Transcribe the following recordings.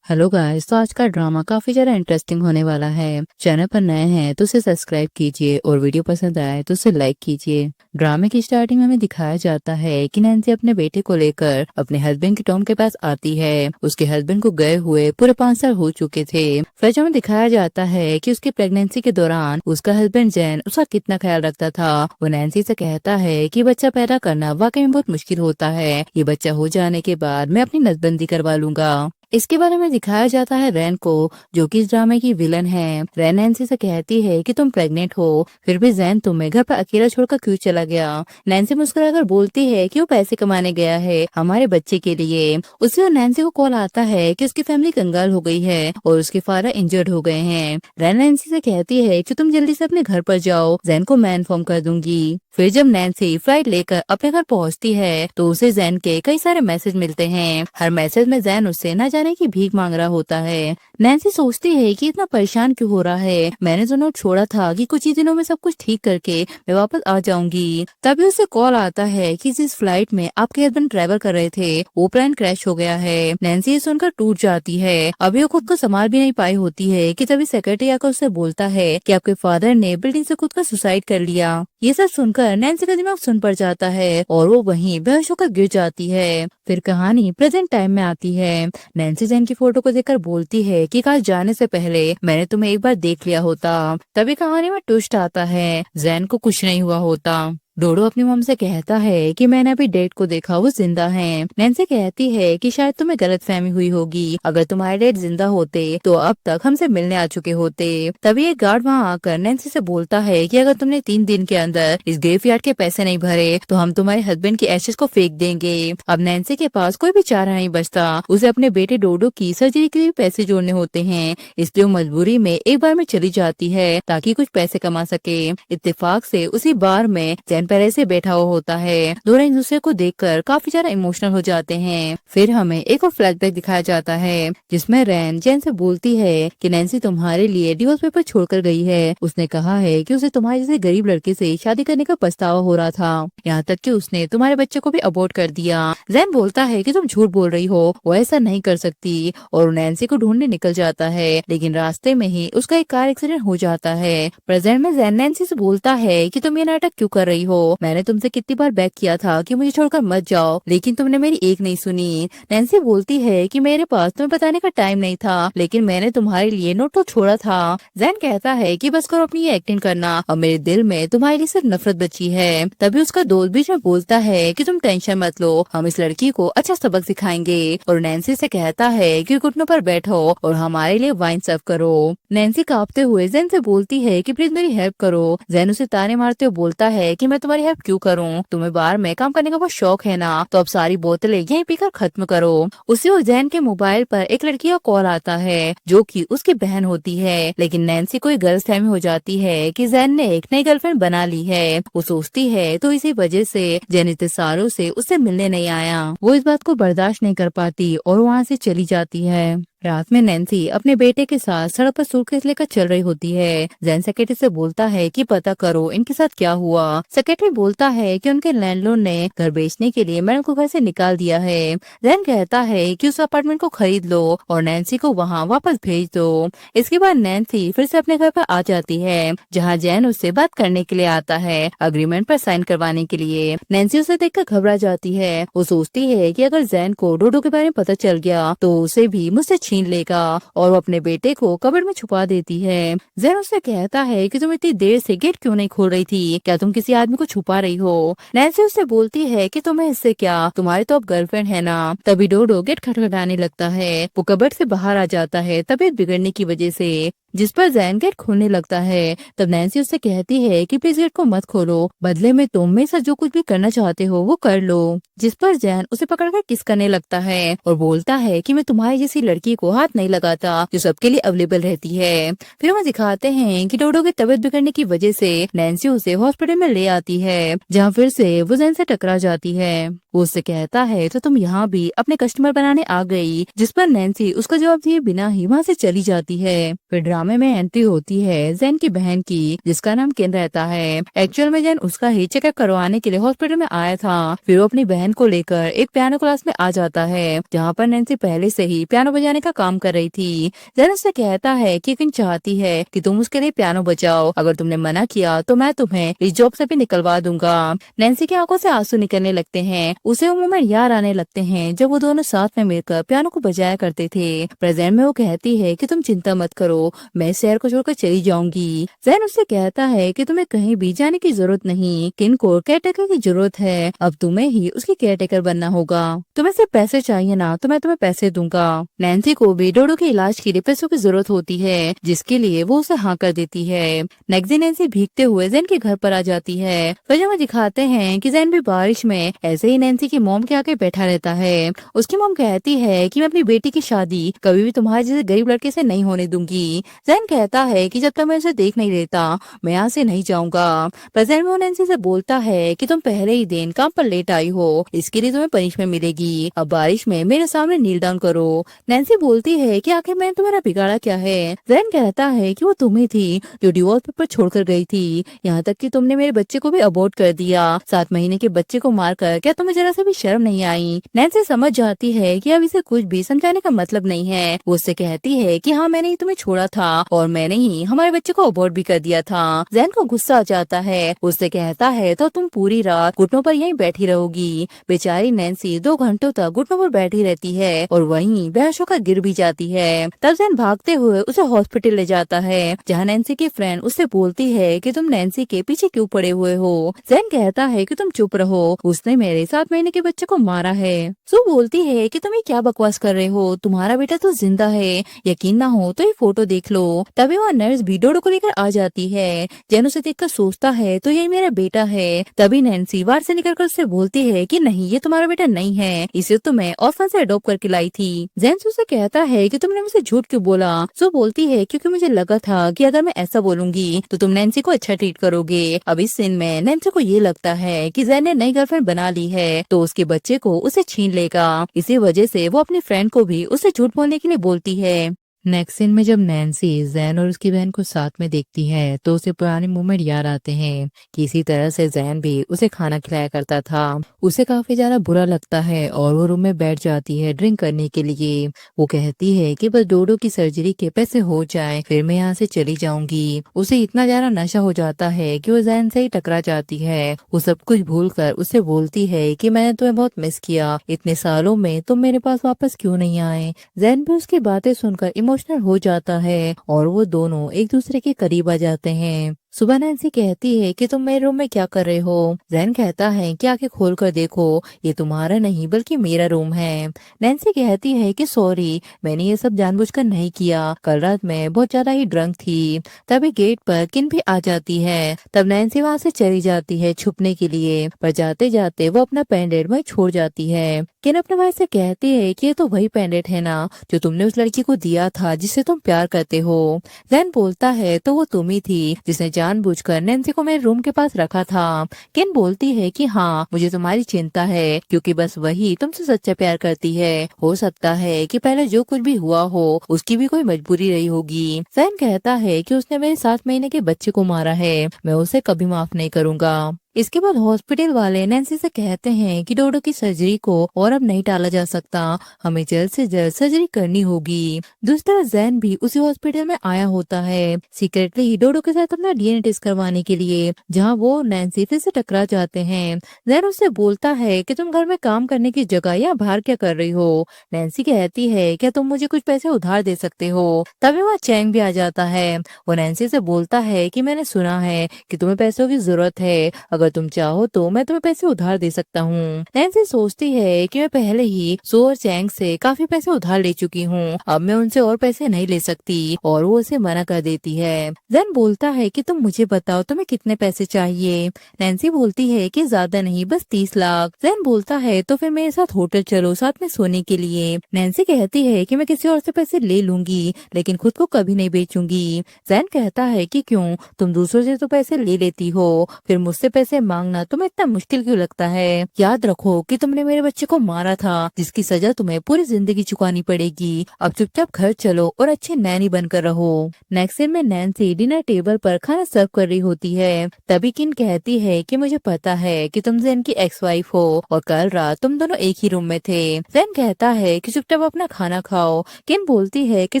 Hello guys, तो आज का ड्रामा काफी ज्यादा इंटरेस्टिंग होने वाला है। चैनल पर नए हैं तो उसे सब्सक्राइब कीजिए और वीडियो पसंद आए तो उसे लाइक कीजिए। ड्रामे की स्टार्टिंग में हमें दिखाया जाता है कि नैन्सी अपने बेटे को लेकर अपने हस्बैंड के टॉम के पास आती है। उसके हस्बैंड को गए हुए पूरे 5 साल हो चुके थे। फिर हमें दिखाया जाता है कि उसकी प्रेगनेंसी के दौरान उसका हस्बैंड जैन उसका कितना ख्याल रखता था। वो नैन्सी से कहता है कि बच्चा पैदा करना वाकई में बहुत मुश्किल होता है। ये बच्चा हो जाने के बाद मैं अपनी नसबंदी करवा लूंगा। इसके बारे में दिखाया जाता है रैन को, जो कि इस ड्रामे की विलन है। रैन नैन्सी से कहती है कि तुम प्रेग्नेंट हो, फिर भी जैन तुम्हें घर पर अकेला छोड़कर क्यों चला गया। नैन्सी मुस्कुराकर बोलती है कि वो पैसे कमाने गया है हमारे बच्चे के लिए। उसी और नैन्सी को कॉल आता है कि उसकी फैमिली कंगाल हो गई है और उसके फादर इंजर्ड हो गए हैं। रैन नैन्सी से कहती है कि तुम जल्दी से अपने घर पर जाओ, जैन को मैं इन्फॉर्म कर दूंगी। फिर जब नैन्सी फ्लाइट लेकर अपने घर पहुंचती है तो उसे जैन के कई सारे मैसेज मिलते हैं। हर मैसेज में जैन उससे न जाने की भीख मांग रहा होता है। नैन्सी सोचती है कि इतना परेशान क्यों हो रहा है, मैंने तो नोट छोड़ा था कि कुछ ही दिनों में सब कुछ ठीक करके मैं वापस आ जाऊंगी। तभी उसे कॉल आता है कि जिस फ्लाइट में आपके हस्बैंड ट्रैवल कर रहे थे वो प्लेन क्रैश हो गया है। नैन्सी ये सुनकर टूट जाती है। अभी वो खुद को संभाल भी नहीं पाई होती है कि तभी सेक्रेटरी आकर उससे बोलता है कि आपके फादर ने बिल्डिंग से खुद का सुसाइड कर लिया। ये सब सुनकर नैन्सी का दिमाग सुन पड़ जाता है और वो वहीं बेहोश होकर गिर जाती है। फिर कहानी प्रेजेंट टाइम में आती है। नैन्सी जैन की फोटो को देखकर बोलती है कि काश जाने से पहले मैंने तुम्हें एक बार देख लिया होता। तभी कहानी में ट्विस्ट आता है, जैन को कुछ नहीं हुआ होता। डोडो अपनी मम से कहता है कि मैंने अभी डेड को देखा, वो जिंदा है। नैन्सी कहती है कि शायद तुम्हें गलतफहमी हुई होगी, अगर तुम्हारे डेड जिंदा होते तो अब तक हमसे मिलने आ चुके होते। तभी एक गार्ड वहाँ आकर नैन्सी से बोलता है कि अगर तुमने 3 दिन के अंदर इस ग्रेवयार्ड के पैसे नहीं भरे तो हम तुम्हारे हस्बैंड की एशेज को फेंक देंगे। अब नैन्सी के पास कोई भी चारा नहीं बचता, उसे अपने बेटे डोडो की सर्जरी के लिए पैसे जोड़ने होते हैं, इसलिए वो मजबूरी में एक बार में चली जाती है ताकि कुछ पैसे कमा सके। इत्तेफाक से उसी बार में जैन पहले से बैठा हुआ होता है। दोनों एक दूसरे को देखकर काफी ज्यादा इमोशनल हो जाते हैं। फिर हमें एक और फ्लैशबैक दिखाया जाता है जिसमें रैन जैन से बोलती है कि नैन्सी तुम्हारे लिए डिवोर्स पेपर छोड़कर गई है। उसने कहा है कि उसे तुम्हारे जैसे गरीब लड़के से शादी करने का पछतावा हो रहा था, यहाँ तक कि उसने तुम्हारे बच्चे को भी अबॉर्ट कर दिया। जैन बोलता है कि तुम झूठ बोल रही हो, वो ऐसा नहीं कर सकती, और नैन्सी को ढूंढने निकल जाता है। लेकिन रास्ते में ही उसका एक कार एक्सीडेंट हो जाता है। प्रेजेंट में जैन नैन्सी से बोलता है कि तुम ये नाटक क्यों कर रही हो, मैंने तुमसे कितनी बार बैक किया था कि मुझे छोड़कर मत जाओ, लेकिन तुमने मेरी एक नहीं सुनी। नैन्सी बोलती है कि मेरे पास तुम्हें बताने का टाइम नहीं था, लेकिन मैंने तुम्हारे लिए नोट तो छोड़ा था। जैन कहता है कि बस करो अपनी ये एक्टिंग करना, और मेरे दिल में तुम्हारे लिए सिर्फ नफरत बची है। तभी उसका दोस्त बीच में बोलता है कि तुम टेंशन मत लो, हम इस लड़की को अच्छा सबक सिखाएंगे, और नैन्सी से कहता है कि घुटनों पर बैठो और हमारे लिए वाइन सर्व करो। नैन्सी कांपते हुए जैन से बोलती है कि प्लीज मेरी हेल्प करो। जैन उसे ताने मारते हुए बोलता है कि मैं तुम्हारी हेल्प क्यों करूं, तुम्हें बार में काम करने का बहुत शौक है ना, तो अब सारी बोतलें यहीं पीकर खत्म करो। उसी वक्त जैन के मोबाइल पर एक लड़की का कॉल आता है जो कि उसकी बहन होती है। लेकिन नैन्सी को गलतफहमी हो जाती है कि जैन ने एक नई गर्लफ्रेंड बना ली है। वो सोचती है तो इसी वजह से जैन इतने सालों से उससे मिलने नहीं आया। वो इस बात को बर्दाश्त नहीं कर पाती और वहाँ से चली जाती है। रात में नैन्सी अपने बेटे के साथ सड़क पर सूटकेस लेकर चल रही होती है। जैन सेक्रेटरी से बोलता है कि पता करो इनके साथ क्या हुआ। सेक्रेटरी बोलता है कि उनके लैंडलॉर्ड ने घर बेचने के लिए मैडम को घर से निकाल दिया है। जैन कहता है कि उस अपार्टमेंट को खरीद लो और नैन्सी को वहाँ वापस भेज दो। इसके बाद नैन्सी फिर से अपने घर पर आ जाती है, जहाँ जैन उससे बात करने के लिए आता है, अग्रीमेंट पर साइन करवाने के लिए। नैन्सी उसे देखकर घबरा जाती है। वो सोचती है कि अगर जैन को डोडो के बारे में पता चल गया तो उसे भी मुझसे छीन लेगा, और वो अपने बेटे को कबर्ड में छुपा देती है। जैन उससे कहता है कि तुम इतनी देर से गेट क्यों नहीं खोल रही थी, क्या तुम किसी आदमी को छुपा रही हो। नैन्सी उससे बोलती है कि तुम्हें इससे क्या, तुम्हारी तो अब गर्लफ्रेंड है ना। तभी डोडो गेट खटखटाने लगता है। वो कबर्ड से बाहर आ जाता है तबीयत बिगड़ने की वजह से, जिस पर जैन गेट खोलने लगता है। तब नैन्सी उससे कहती है कि प्लीज गेट को मत खोलो, बदले में तुम मेरे साथ जो कुछ भी करना चाहते हो वो कर लो। जिस पर जैन उसे पकड़कर किस करने लगता है और बोलता है कि मैं तुम्हारी जैसी लड़की को हाथ नहीं लगाता जो सबके लिए अवेलेबल रहती है। फिर वो दिखाते हैं कि डोडो की तबीयत बिगड़ने की वजह से नैन्सी उसे हॉस्पिटल में ले आती है, जहाँ फिर से वो जैन से टकरा जाती है। वो उससे कहता है तो तुम यहाँ भी अपने कस्टमर बनाने आ गई, जिस पर नैन्सी उसका जवाब दिए बिना ही वहाँ से चली जाती है। फिर ड्रामे ड्रामे में एंट्री होती है जैन की बहन की, जिसका नाम किन रहता है। एक्चुअल में जैन उसका ही चेकअप करवाने के लिए हॉस्पिटल में आया था। फिर वो अपनी बहन को लेकर एक पियानो क्लास में आ जाता है, जहाँ पर नैन्सी पहले से ही पियानो बजाने का काम कर रही थी। जैन उससे कहता है कि किन चाहती है कि तुम उसके लिए पियानो बजाओ, अगर तुमने मना किया तो मैं तुम्हें इस जॉब से भी निकलवा दूंगा। नैन्सी की आंखों से आंसू निकलने लगते हैं। उसे वो मोमेंट याद आने लगते हैं जब वो दोनों साथ में मिलकर पियानो को बजाया करते थे। प्रेजेंट में वो कहती है कि तुम चिंता मत करो, मैं शहर को छोड़कर चली जाऊंगी। जैन उससे कहता है कि तुम्हें कहीं भी जाने की जरूरत नहीं, किन को केयरटेकर की जरूरत है, अब तुम्हें ही उसकी केयरटेकर बनना होगा। तुम्हें सिर्फ पैसे चाहिए ना, तो मैं तुम्हें पैसे दूंगा। नैन्सी को भी डोडो के इलाज के लिए पैसों की जरूरत होती है, जिसके लिए वो उसे हाँ कर देती है। नेक्स्ट डे नैन्सी भीगते हुए जैन के घर पर आ जाती है। फिर जब दिखाते हैं कि जैन भी बारिश में ऐसे ही नैन्सी की मॉम के आके बैठा रहता है। उसकी मॉम कहती है कि मैं अपनी बेटी की शादी कभी भी तुम्हारे जैसे गरीब लड़के से नहीं होने दूंगी। जैन कहता है कि जब तक मैं उसे देख नहीं लेता मैं यहाँ से नहीं जाऊंगा। प्रेजेंट में वो नैन्सी से बोलता है कि तुम पहले ही दिन काम पर लेट आई हो, इसके लिए तुम्हें पनिशमेंट मिलेगी। अब बारिश में मेरे सामने नील डाउन करो। नैन्सी बोलती है कि आखिर मैंने तुम्हारा बिगाड़ा क्या है। जैन कहता है कि वो तुम्ही थी जो डिवोर्स पेपर छोड़कर गई थी, यहाँ तक कि तुमने मेरे बच्चे को भी अबॉर्ट कर दिया। 7 महीने के बच्चे को मारकर क्या तुम्हें जरा से भी शर्म नहीं आई। नैन्सी समझ जाती है कि अब इसे कुछ भी समझाने का मतलब नहीं है। वो उससे कहती है कि हाँ मैंने ही तुम्हें छोड़ा था और मैंने ही हमारे बच्चे को अबॉर्ट भी कर दिया था। जैन को गुस्सा आ जाता है। उससे कहता है तो तुम पूरी रात घुटनों पर यहीं बैठी रहोगी। बेचारी नैन्सी 2 घंटों तक घुटनों पर बैठी रहती है और वहीं बेहोश होकर गिर भी जाती है। तब जैन भागते हुए उसे हॉस्पिटल ले जाता है, जहाँ नैन्सी की फ्रेंड उससे बोलती है कि तुम नैन्सी के पीछे क्यों पड़े हुए हो। जैन कहता है कि तुम चुप रहो, उसने मेरे 7 महीने के बच्चे को मारा है। सू बोलती है कि तुम ये क्या बकवास कर रहे हो, तुम्हारा बेटा तो जिंदा है, यकीन ना हो तो ये फोटो देख लो। तभी वह नर्स भी डोडो को लेकर आ जाती है। जैन उसे देखकर सोचता है तो ये मेरा बेटा है। तभी नैन्सी बाहर से निकलकर उससे बोलती है कि नहीं ये तुम्हारा बेटा नहीं है, इसे तो मैं ऑर्फन से अडॉप्ट करके लाई थी। जैन उसे कहता है कि तुमने मुझे झूठ क्यों बोला। सो बोलती है क्योंकि मुझे लगा था कि अगर मैं ऐसा बोलूंगी तो तुम नैन्सी को अच्छा ट्रीट करोगे। अब इस सीन में नैन्सी को ये लगता है कि जैन ने नई गर्लफ्रेंड बना ली है तो उसके बच्चे को उसे छीन लेगा। इसी वजह से वो अपनी फ्रेंड को भी उसे झूठ बोलने के लिए बोलती है। नेक्स्ट सीन में जब नैन्सी जैन और उसकी बहन को साथ में देखती है तो उसे पुराने मोमेंट याद आते हैं कि इसी तरह से जैन भी उसे खाना खिलाया करता था। उसे काफी ज्यादा बुरा लगता है और वो रूम में बैठ जाती है ड्रिंक करने के लिए। वो कहती है कि बस डोडो की सर्जरी के पैसे हो जाए फिर मैं यहाँ से चली जाऊंगी। उसे इतना ज्यादा नशा हो जाता है कि वो जैन से ही टकरा जाती है। वो सब कुछ भूल कर उससे बोलती है कि मैंने तुम्हें बहुत मिस किया, इतने सालों में तुम मेरे पास वापस क्यों नहीं आए। जैन भी उसकी बातें सुनकर इमोशनल हो जाता है और वो दोनों एक दूसरे के करीब आ जाते हैं। सुबह नैन्सी कहती है कि तुम मेरे रूम में क्या कर रहे हो। जैन कहता है कि आंखें खोल कर देखो, ये तुम्हारा नहीं बल्कि मेरा रूम है। नैन्सी कहती है कि सॉरी मैंने ये सब जानबूझकर नहीं किया, कल रात मैं बहुत ज्यादा ही ड्रंक थी। तभी गेट पर किन भी आ जाती है। तब नैन्सी वहाँ से चली जाती है छुपने के लिए, पर जाते जाते वो अपना पेंडेंट वहीं छोड़ जाती है। किन अपने भाई से कहती है कि ये तो वही पेंडेंट है ना जो तुमने उस लड़की को दिया था जिससे तुम प्यार करते हो। जैन बोलता है तो वो तुम ही थी जिसने जानबूझकर नैन्सी को मेरे रूम के पास रखा था। किन बोलती है कि हाँ मुझे तुम्हारी चिंता है क्योंकि बस वही तुमसे सच्चा प्यार करती है। हो सकता है कि पहले जो कुछ भी हुआ हो उसकी भी कोई मजबूरी रही होगी। जैन कहता है कि उसने मेरे 7 महीने के बच्चे को मारा है, मैं उसे कभी माफ नहीं करूंगा। इसके बाद हॉस्पिटल वाले नैन्सी से कहते हैं कि डोडो की सर्जरी को और अब नहीं टाला जा सकता, हमें जल्द से जल्द सर्जरी करनी होगी। दूसरी तरफ जैन भी उसी हॉस्पिटल में आया होता है सीक्रेटली डोडो के साथ अपना डीएनए टेस्ट करवाने के लिए, जहां वो नैन्सी फिर से टकरा जाते हैं। जैन उससे बोलता है कि तुम घर में काम करने की जगह या बाहर क्या कर रही हो। नैन्सी कहती है क्या तुम मुझे कुछ पैसे उधार दे सकते हो। तभी वहाँ चैंग भी आ जाता है। वो नैन्सी से बोलता है कि मैंने सुना है कि तुम्हें पैसों की जरूरत है, अगर तुम चाहो तो मैं तुम्हें पैसे उधार दे सकता हूँ। नैन्सी सोचती है कि मैं पहले ही सो और चैंग से काफी पैसे उधार ले चुकी हूँ, अब मैं उनसे और पैसे नहीं ले सकती और वो उसे मना कर देती है। जैन बोलता है कि तुम मुझे बताओ तुम्हें कितने पैसे चाहिए। नैन्सी बोलती है कि ज्यादा नहीं बस 30 लाख। जैन बोलता है तो फिर मेरे साथ होटल चलो साथ में सोने के लिए। नैन्सी कहती है कि मैं किसी और से पैसे ले लूंगी लेकिन खुद को कभी नहीं बेचूंगी। जैन कहता है कि क्यों, तुम दूसरों से तो पैसे ले लेती हो, फिर मुझसे पैसे से मांगना तुम्हें इतना मुश्किल क्यों लगता है? याद रखो कि तुमने मेरे बच्चे को मारा था, जिसकी सजा तुम्हें पूरी जिंदगी चुकानी पड़ेगी। अब चुपचाप घर चलो और अच्छी नैनी बनकर रहो। नेक्स्ट सीन में नैन्सी डिनर टेबल पर खाना सर्व कर रही होती है। तभी किन कहती है कि मुझे पता है कि तुम जैन की एक्स वाइफ हो और कल रात तुम दोनों एक ही रूम में थे। जैन कहता है कि चुपचाप अपना खाना खाओ। किन बोलती है कि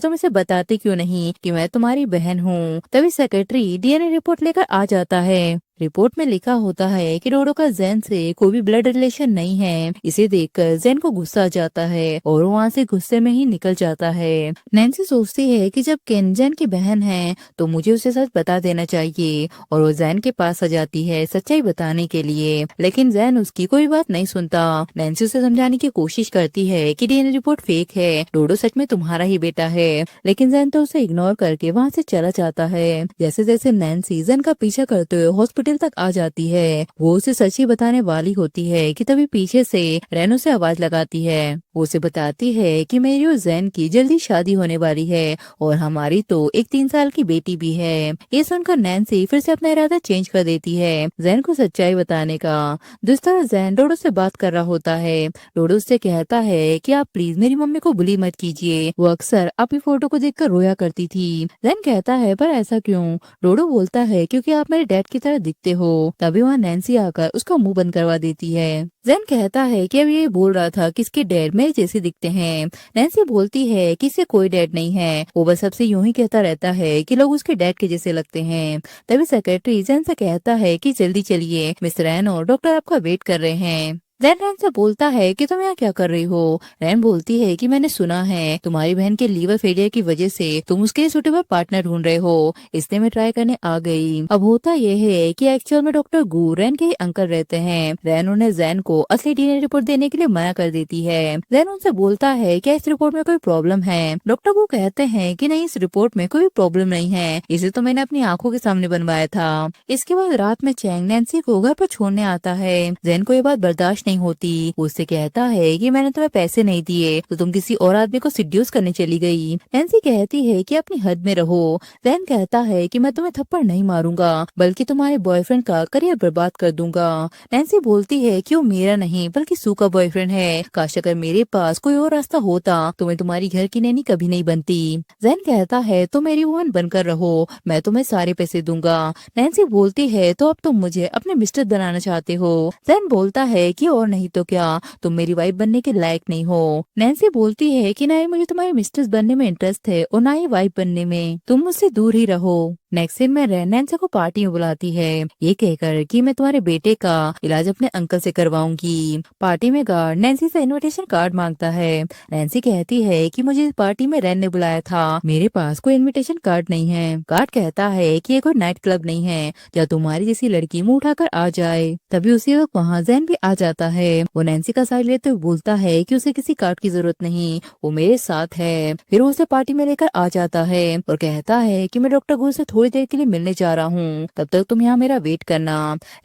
तुम इसे बताते क्यों नहीं कि मैं तुम्हारी बहन हूँ। तभी सेक्रेटरी डीएनए रिपोर्ट लेकर आ जाता है। रिपोर्ट में लिखा होता है कि डोडो का जैन से कोई भी ब्लड रिलेशन नहीं है। इसे देखकर जैन को गुस्सा आ जाता है और वो वहाँ से गुस्से में ही निकल जाता है। नैन्सी सोचती है कि जब केन जैन की बहन है तो मुझे उसे सच बता देना चाहिए और वो जैन के पास आ जाती है सच्चाई बताने के लिए, लेकिन जैन उसकी कोई बात नहीं सुनता। नैन्सी उसे समझाने की कोशिश करती है कि डीएनए रिपोर्ट फेक है, डोडो सच में तुम्हारा ही बेटा है, लेकिन जैन तो उसे इग्नोर करके वहाँ से चला जाता है। जैसे जैसे नैन्सी जैन का पीछा करते हुए हॉस्पिटल तक आ जाती है, वो उसे सच ही बताने वाली होती है कि तभी पीछे से रेनो से आवाज लगाती है। वो उसे बताती है कि मेरी और जैन की जल्दी शादी होने वाली है और हमारी तो एक 3 साल की बेटी भी है। ये सुनकर नैन्सी फिर से अपना इरादा चेंज कर देती है जैन को सच्चाई बताने का। दूसरा जैन डोडो से बात कर रहा होता है। डोडो उससे कहता है कि आप प्लीज मेरी मम्मी को बुली मत कीजिए, वो अक्सर आपकी फोटो को देखकर रोया करती थी। जैन कहता है पर ऐसा क्यों? डोडो बोलता है क्योंकि आप मेरे डैड की तरह दिखते हो। तभी वहाँ नैन्सी आकर उसका मुंह बंद करवा देती है। जैन कहता है कि अब ये बोल रहा था कि इसके डैड मेरे जैसे दिखते हैं। नैन्सी बोलती है कि इसके कोई डैड नहीं है, वो बस सबसे यूं ही कहता रहता है कि लोग उसके डैड के जैसे लगते हैं। तभी सेक्रेटरी जैन से कहता है कि जल्दी चलिए, मिस रैन और डॉक्टर आपका वेट कर रहे हैं। जैन रैन से बोलता है कि तुम यहाँ क्या कर रही हो? रैन बोलती है कि मैंने सुना है तुम्हारी बहन के लीवर फेलियर की वजह से तुम उसके लिए सूटेबल पार्टनर ढूंढ रहे हो, इसलिए मैं ट्राई करने आ गई। अब होता यह है कि एक्चुअल में डॉक्टर गू रैन के अंकल रहते हैं। रैन उन्हें जैन को असली डीएनए रिपोर्ट देने के लिए मना कर देती है। जैन उनसे बोलता है कि इस रिपोर्ट में कोई प्रॉब्लम है। डॉक्टर गू कहते हैं कि नहीं, इस रिपोर्ट में कोई प्रॉब्लम नहीं है, इसे तो मैंने अपनी आंखों के सामने बनवाया था। इसके बाद रात में चैंग नैन्सी को घर पर छोड़ने आता है। जैन को ये बात बर्दाश्त नहीं होती। वो उससे कहता है कि मैंने तुम्हें पैसे नहीं दिए तो तुम किसी और आदमी को सिड्यूस करने चली गई। नैन्सी कहती है कि अपनी हद में रहो। जैन कहता है कि मैं तुम्हें थप्पड़ नहीं मारूंगा बल्कि तुम्हारे बॉयफ्रेंड का करियर बर्बाद कर दूंगा। नैन्सी बोलती है कि वो मेरा नहीं बल्कि सू का बॉयफ्रेंड है, काश अगर मेरे पास कोई और रास्ता होता तो मैं तुम्हारी घर की नैनी कभी नहीं बनती। जैन कहता है तो मेरी वुमन बनकर रहो, मैं तुम्हें सारे पैसे दूंगा। नैन्सी बोलती है तो अब तुम मुझे अपने मिस्टर बनाना चाहते हो। जैन बोलता है कि और नहीं तो क्या, तुम मेरी वाइफ बनने के लायक नहीं हो। नैन्सी बोलती है कि ना ही मुझे तुम्हारे मिस्ट्रेस बनने में इंटरेस्ट है और ना ही वाइफ बनने में, तुम मुझसे दूर ही रहो। नेक्स्ट सीन में रैन नैन्सी को पार्टी में बुलाती है, ये कहकर कि मैं तुम्हारे बेटे का इलाज अपने अंकल से करवाऊंगी। पार्टी में गार्ड नैन्सी से इनविटेशन कार्ड मांगता है। नैन्सी कहती है कि मुझे इस पार्टी में रैन ने बुलाया था, मेरे पास कोई इनविटेशन कार्ड नहीं है। गार्ड कहता है कि ये कोई नाइट क्लब नहीं है या तुम्हारी जैसी लड़की मुंह उठाकर आ जाए। तभी उसी वक्त वहाँ जैन भी आ जाता है। वो नैन्सी का साइड लेते हुए बोलता है कि उसे किसी कार्ड की जरूरत नहीं, वो मेरे साथ है। फिर वो उसे पार्टी में लेकर आ जाता है और कहता है कि मैं डॉक्टर गू से थोड़ी देर के लिए मिलने जा रहा हूँ, तब तक तुम यहाँ मेरा वेट करना।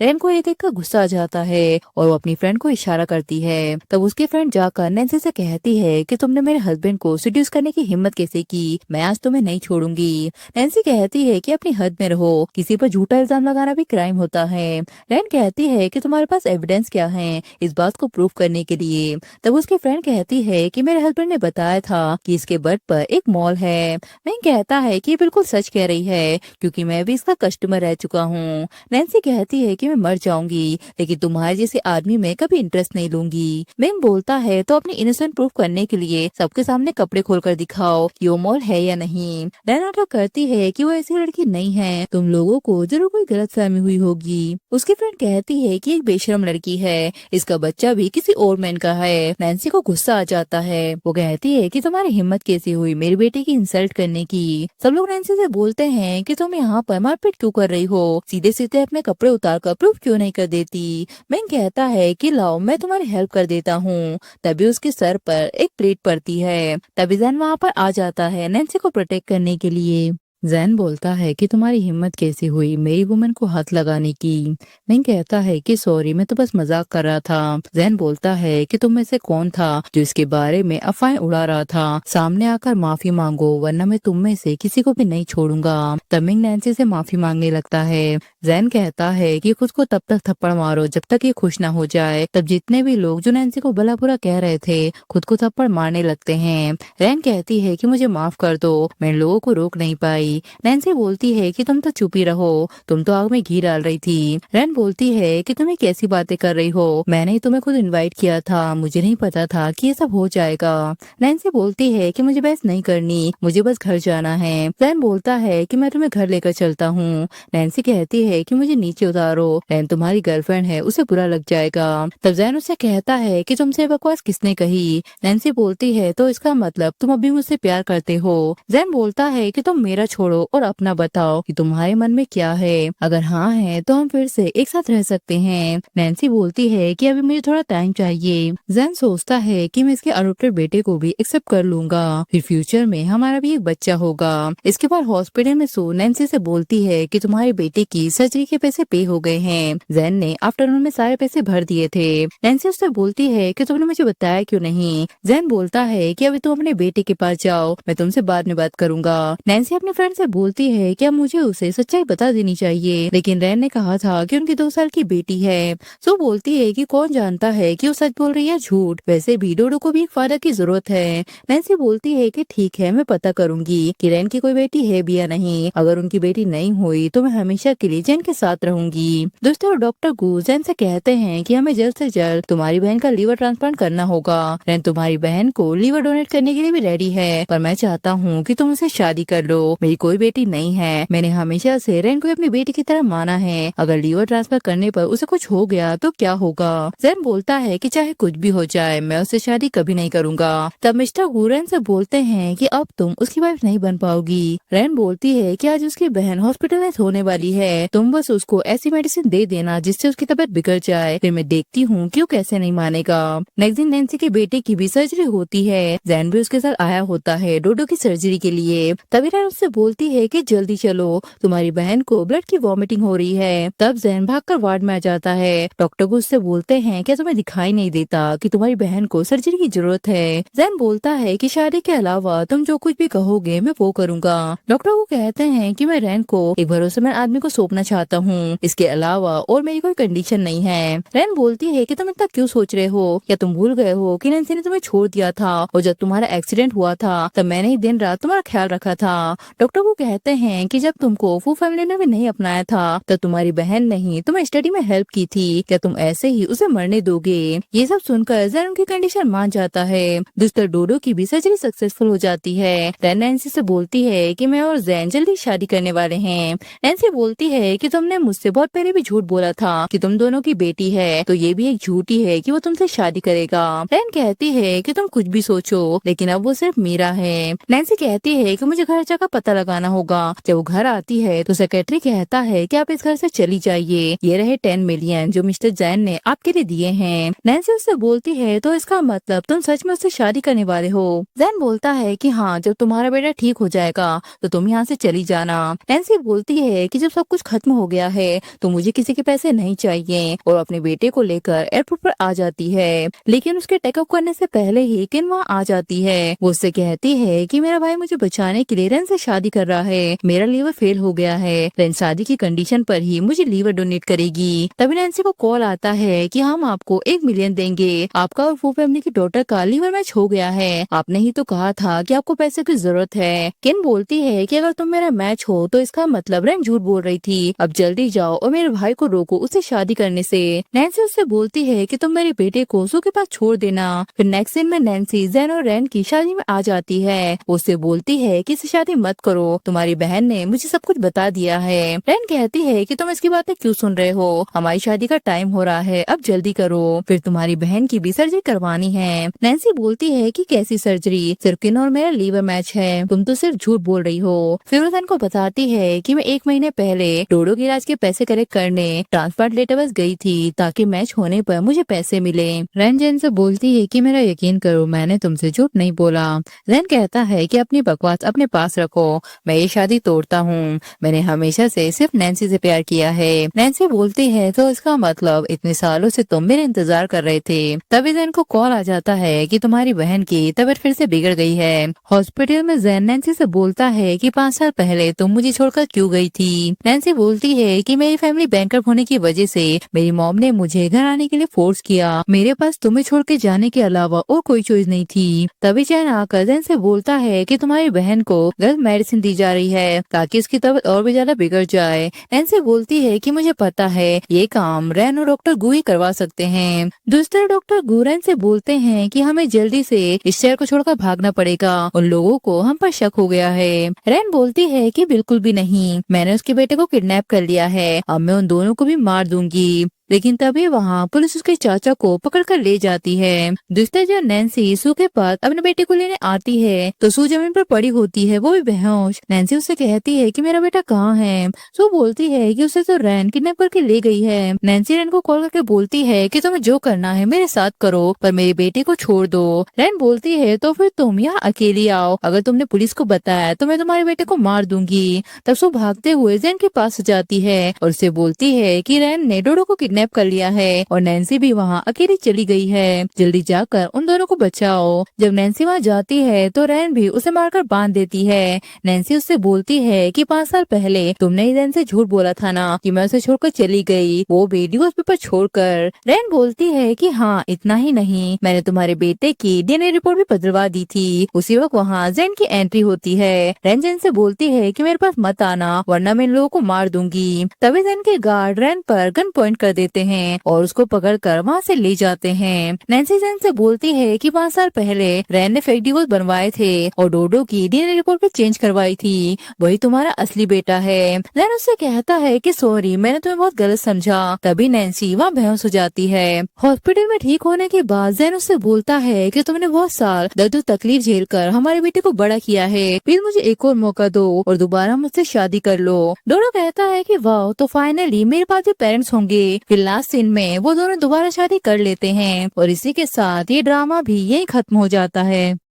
रैन को ये देखकर गुस्सा आ जाता है और वो अपनी फ्रेंड को इशारा करती है। तब उसकी फ्रेंड जाकर नैन्सी से कहती है कि तुमने मेरे हस्बैंड को सिड्यूस करने की हिम्मत कैसे की, मैं आज तुम्हें नहीं छोड़ूंगी। नैन्सी कहती है कि अपनी हद में रहो, किसी पर झूठा इल्जाम लगाना भी क्राइम होता है। रैन कहती है कि तुम्हारे पास एविडेंस क्या है इस बात को प्रूव करने के लिए। तब उसकी फ्रेंड कहती है कि मेरे हस्बैंड ने बताया था कि इसके बर्थ पर एक मॉल है। मैं कहता है कि ये बिल्कुल सच कह रही है क्योंकि मैं भी इसका कस्टमर रह चुका हूँ। नैन्सी कहती है कि मैं मर जाऊंगी लेकिन तुम्हारे जैसे आदमी में कभी इंटरेस्ट नहीं लूंगी। मैम बोलता है तो अपनी इनोसेंट प्रूफ करने के लिए सबके सामने कपड़े खोलकर दिखाओ कि वो मॉल है या नहीं। रैन करती है कि वो ऐसी लड़की नहीं है, तुम लोगों को जरूर कोई गलतफहमी हुई होगी। उसकी फ्रेंड कहती है कि एक बेशरम लड़की है, इसका बच्चा भी किसी और मैन का है। नैन्सी को गुस्सा आ जाता है। वो कहती है कि तुम्हारी हिम्मत कैसे हुई मेरी बेटी की इंसल्ट करने की। सब लोग नैन्सी से बोलते हैं कि तुम यहाँ पर मारपीट क्यों कर रही हो, सीधे सीधे अपने कपड़े उतार कर प्रूफ क्यों नहीं कर देती। मैन कहता है कि लाओ मैं तुम्हारी हेल्प कर देता हूँ। तभी उसके सर पर एक प्लेट पड़ती है। तभी जैन वहाँ पर आ जाता है नैन्सी को प्रोटेक्ट करने के लिए। जैन बोलता है कि तुम्हारी हिम्मत कैसे हुई मेरी वुमन को हाथ लगाने की। मैन कहता है कि सॉरी, मैं तो बस मजाक कर रहा था। जैन बोलता है कि तुम में से कौन था जो इसके बारे में अफवाहें उड़ा रहा था, सामने आकर माफी मांगो वरना मैं तुम में से किसी को भी नहीं छोड़ूंगा। तब मिंग नैन्सी से माफी मांगने लगता है। जैन कहता है कि खुद को तब तक थप्पड़ मारो जब तक ये खुश ना हो जाए। तब जितने भी लोग जो नैन्सी को भला बुरा कह रहे थे खुद को थप्पड़ मारने लगते हैं। रैन कहती है कि मुझे माफ कर दो, मैं लोगों को रोक नहीं पाई। नैन्सी बोलती है कि तुम तो चुप ही रहो, तुम तो आग में घी डाल रही थी। रैन बोलती है कि तुम कैसी बातें कर रही हो, मैंने तुम्हें खुद इनवाइट किया था, मुझे नहीं पता था कि ये सब हो जाएगा। नैन्सी बोलती है कि मुझे बहस नहीं करनी, मुझे बस घर जाना है। रैन बोलता है कि मैं तुम्हें घर लेकर चलता हूँ। नैन्सी कहती है कि मुझे नीचे उतारो, रैन तुम्हारी गर्लफ्रेंड है, उसे बुरा लग जाएगा। तब जैन उससे कहता है कि तुमसे बकवास किसने कही। नैन्सी बोलती है तो इसका मतलब तुम अभी मुझसे प्यार करते हो। जैन बोलता है कि तुम मेरा छोड़ो और अपना बताओ कि तुम्हारे मन में क्या है, अगर हाँ है तो हम फिर से एक साथ रह सकते हैं। नैन्सी बोलती है कि अभी मुझे थोड़ा टाइम चाहिए। जैन सोचता है कि मैं इसके अडॉप्टेड बेटे को भी एक्सेप्ट कर लूंगा, फिर फ्यूचर में हमारा भी एक बच्चा होगा। इसके बाद हॉस्पिटल में सो नैन्सी से बोलती है कि तुम्हारे बेटे की सर्जरी के पैसे पे हो गए हैं, जैन ने आफ्टरनून में सारे पैसे भर दिए थे। नैन्सी उससे बोलती है कि तुमने मुझे बताया क्यों नहीं। जैन बोलता है कि अभी तुम अपने बेटे के पास जाओ, मैं तुमसे बाद में बात करूंगा। नैन्सी अपने फ्रेंड से बोलती है कि अब मुझे उसे सच्चाई बता देनी चाहिए, लेकिन रैन ने कहा था कि उनकी 2 साल की बेटी है। सो बोलती है कि कौन जानता है कि वो सच बोल रही है झूठ, वैसे भी डोडो को भी एक फादर की जरूरत है। नैन्सी बोलती है कि ठीक है, मैं पता करूंगी कि रैन की कोई बेटी है भी या नहीं, अगर उनकी बेटी नहीं हुई तो मैं हमेशा के लिए जैन के साथ रहूंगी। दोस्तों डॉक्टर गू जैन से कहते हैं कि हमें जल्द से जल्द तुम्हारी बहन का लीवर ट्रांसप्लांट करना होगा। रैन तुम्हारी बहन को लीवर डोनेट करने के लिए भी रेडी है, पर मैं चाहता हूँ कि तुम उसे शादी कर लो। मेरी कोई बेटी नहीं है, मैंने हमेशा से रैन को अपनी बेटी की तरह माना है, अगर लीवर ट्रांसफर करने पर उसे कुछ हो गया तो क्या होगा। जैन बोलता है कि चाहे कुछ भी हो जाए मैं उससे शादी कभी नहीं करूंगा। तब मिस्टर गू रैन से बोलते हैं कि अब तुम उसकी वाइफ नहीं बन पाओगी। रैन बोलती है कि आज उसकी बहन हॉस्पिटलाइज होने वाली है, तुम बस उसको ऐसी मेडिसिन दे देना जिससे उसकी तबीयत बिगड़ जाए, फिर मैं देखती हूँ कि वो कैसे नहीं मानेगा। नेक्स्ट दिन नैन्सी के बेटे की भी सर्जरी होती है, जैन भी उसके साथ आया होता है डोडो की सर्जरी के लिए। तभी रैन उससे बोलती है कि जल्दी चलो, तुम्हारी बहन को ब्लड की वॉमिटिंग हो रही है। तब जैन भागकर वार्ड में आ जाता है। डॉक्टर को उससे बोलते हैं क्या तुम्हें दिखाई नहीं देता कि तुम्हारी बहन को सर्जरी की जरूरत है। जैन बोलता है कि शादी के अलावा तुम जो कुछ भी कहोगे मैं वो करूंगा। डॉक्टर को कहते हैं कि मैं रैन को एक भरोसेमंद आदमी को सौंपना चाहता हूँ, इसके अलावा और मेरी कोई कंडीशन नहीं है। रैन बोलती है कि तुम इतना क्यों सोच रहे हो, क्या तुम भूल गए हो कि नैन्सी ने तुम्हें छोड़ दिया था और जब तुम्हारा एक्सीडेंट हुआ था तब मैंने ही दिन रात तुम्हारा ख्याल रखा था। डॉक्टर को कहते हैं कि जब तुमको फू फैमिली ने भी नहीं अपनाया था तब तुम्हारी बहन ने ही तुम्हें स्टडी में हेल्प की थी, क्या तुम ऐसे ही उसे मरने दोगे। ये सब सुनकर जैन उनकी कंडीशन मान जाता है। दूसरा डोडो की भी सर्जरी सक्सेसफुल हो जाती है। रैन नैन्सी से बोलती है कि मैं और जैन जल्दी शादी करने वाले हैं। नैन्सी बोलती है कि तुमने मुझसे बहुत पहले भी झूठ बोला था कि तुम दोनों की बेटी है, तो ये भी एक झूठ ही है कि वो तुमसे शादी करेगा। रैन कहती है कि तुम कुछ भी सोचो लेकिन अब वो सिर्फ मेरा है। नैन्सी कहती है कि मुझे घर का पता लगाना होगा। जब वो घर आती है तो सेक्रेटरी कहता है कि आप इस घर से चली जाइए, ये रहे 10 मिलियन जो मिस्टर जैन ने आपके लिए दिए हैं। नैन्सी उससे बोलती है तो इसका मतलब तुम सच में उससे शादी करने वाले हो। जैन बोलता है कि हाँ, जब तुम्हारा बेटा ठीक हो जाएगा तो तुम यहाँ से चली जाना। नैन्सी बोलती है कि जब सब कुछ खत्म हो गया है तो मुझे किसी के पैसे नहीं चाहिए और अपने बेटे को लेकर एयरपोर्ट पर आ जाती है। लेकिन उसके टेकअप करने से पहले ही किन वहाँ आ जाती है। वो उससे कहती है कि मेरा भाई मुझे बचाने के लिए रैन से शादी कर रहा है, मेरा लीवर फेल हो गया है, रैन शादी की कंडीशन पर ही मुझे लीवर डोनेट करेगी। तभी नैन्सी को कॉल आता है कि हम आपको 1 मिलियन देंगे, आपका और फू फैमिली की डॉटर का लीवर मैच हो गया है, आपने ही तो कहा था कि आपको पैसे की जरूरत है। किन बोलती है कि अगर तुम मेरा मैच हो तो इसका मतलब रैन झूठ बोल रही थी, अब जल्दी जाओ और मेरे भाई को रोको उससे शादी करने से। नैन्सी उससे बोलती है कि तुम मेरे बेटे को सू के पास छोड़ देना। फिर नेक्स्ट सीन में नैन्सी जैन और रैन की शादी में आ जाती है। उससे बोलती है कि इसे शादी मत करो, तुम्हारी बहन ने मुझे सब कुछ बता दिया है। रैन कहती है कि तुम इसकी बातें क्यों सुन रहे हो, हमारी शादी का टाइम हो रहा है, अब जल्दी करो, फिर तुम्हारी बहन की भी सर्जरी करवानी है। नैन्सी बोलती है कि कैसी सर्जरी, सिर्फ किन और मेरा लीवर मैच है, तुम तो सिर्फ झूठ बोल रही हो। फिर वो रैन को बताती है कि मैं 1 महीने पहले डोडो के इलाज के पैसे कलेक्ट करने ट्रांसप्लांट लेटर बस गई थी ताकि मैच होने पर मुझे पैसे मिले। रैन जैन से बोलती है कि मेरा यकीन करो, मैंने तुमसे झूठ नहीं बोला। रैन कहता है कि अपनी बकवास अपने पास रखो, मैं ये शादी तोड़ता हूँ, मैंने हमेशा से सिर्फ नैन्सी से प्यार किया है। नैन्सी बोलती है तो इसका मतलब इतने सालों से तुम मेरे इंतजार कर रहे थे। तभी जैन को कॉल आ जाता है कि तुम्हारी बहन की तबीयत फिर से बिगड़ गई है। हॉस्पिटल में जैन नैन्सी से बोलता है कि 5 साल पहले तुम मुझे छोड़कर क्यों गई थी। नैन्सी बोलती बोलती है कि मेरी फैमिली बैंकरप्ट होने की वजह से मेरी मॉम ने मुझे घर आने के लिए फोर्स किया। मेरे पास तुम्हें छोड़ के जाने के अलावा और कोई चॉइस नहीं थी। तभी चैन आकर जैन से बोलता है कि तुम्हारी बहन को गलत मेडिसिन दी जा रही है ताकि उसकी तबीयत और भी ज्यादा बिगड़ जाए। रैन से बोलती है कि मुझे पता है ये काम रैन और डॉक्टर गू ही करवा सकते हैं। दूसरे डॉक्टर गू रैन से बोलते हैं कि हमें जल्दी से इस शहर को छोड़कर भागना पड़ेगा, उन लोगों को हम पर शक हो गया है। रैन बोलती है कि बिल्कुल भी नहीं, मैंने उसके बेटे को किडनैप कर लिया है, अब मैं उन दोनों को भी मार दूंगी। लेकिन तभी वहाँ पुलिस उसके चाचा को पकड़कर ले जाती है। दूसरे जो नैन्सी सू के पास अपने बेटे को लेने आती है तो सू जमीन पर पड़ी होती है, वो भी बेहोश। नैन्सी उससे कहती है कि मेरा बेटा कहाँ है। सू बोलती है कि उसे तो रैन किडनैप करके ले गई है। नैन्सी रैन को कॉल करके बोलती है कि तुम्हें जो करना है मेरे साथ करो, पर मेरे बेटे को छोड़ दो। रैन बोलती है तो फिर तुम यहाँ अकेली आओ, अगर तुमने पुलिस को बताया तो मैं तुम्हारे बेटे को मार दूंगी। तब सू भागते हुए रैन के पास जाती है और उसे बोलती है कि रैन ने डोडो को किडनैप कर लिया है और नैन्सी भी वहाँ अकेली चली गई है, जल्दी जाकर उन दोनों को बचाओ। जब नैन्सी वहाँ जाती है तो रैन भी उसे मारकर बांध देती है। नैन्सी उससे बोलती है कि 5 साल पहले तुमने रैन से झूठ बोला था ना कि मैं उसे छोड़कर चली गई, वो भी डिवोर्स पेपर छोड़कर। रैन बोलती है कि हाँ, इतना ही नहीं, मैंने तुम्हारे बेटे की डीएनए रिपोर्ट भी बदलवा दी थी। उसी वक्त वहाँ जैन की एंट्री होती है। रैन जैन से बोलती है कि मेरे पास मत आना वरना मैं इन लोगों को मार दूंगी। तभी जैन के गार्ड रैन पर गन पॉइंट कर देते हैं और उसको पकड़कर वहाँ से ले जाते हैं। नैन्सी जैन से बोलती है कि 5 साल पहले रैन ने फेक डिवोर्स बनवाए थे और डोडो की डीएनए रिपोर्ट भी चेंज करवाई थी, वही तुम्हारा असली बेटा है। रैन उससे कहता है कि सॉरी, मैंने तुम्हें बहुत गलत समझा। तभी नैन्सी वहाँ बेहोश हो जाती है। हॉस्पिटल में ठीक होने के बाद जैन उससे बोलता है कि तुमने बहुत साल दर्द और तकलीफ झेल कर हमारे बेटे को बड़ा किया है, प्लीज मुझे एक और मौका दो और दोबारा मुझसे शादी कर लो। डोडो कहता है कि वाह, तो फाइनली मेरे पास भी पेरेंट्स होंगे। फिर लास्ट सीन में वो दोनों दोबारा शादी कर लेते हैं और इसी के साथ ये ड्रामा भी यही खत्म हो जाता है।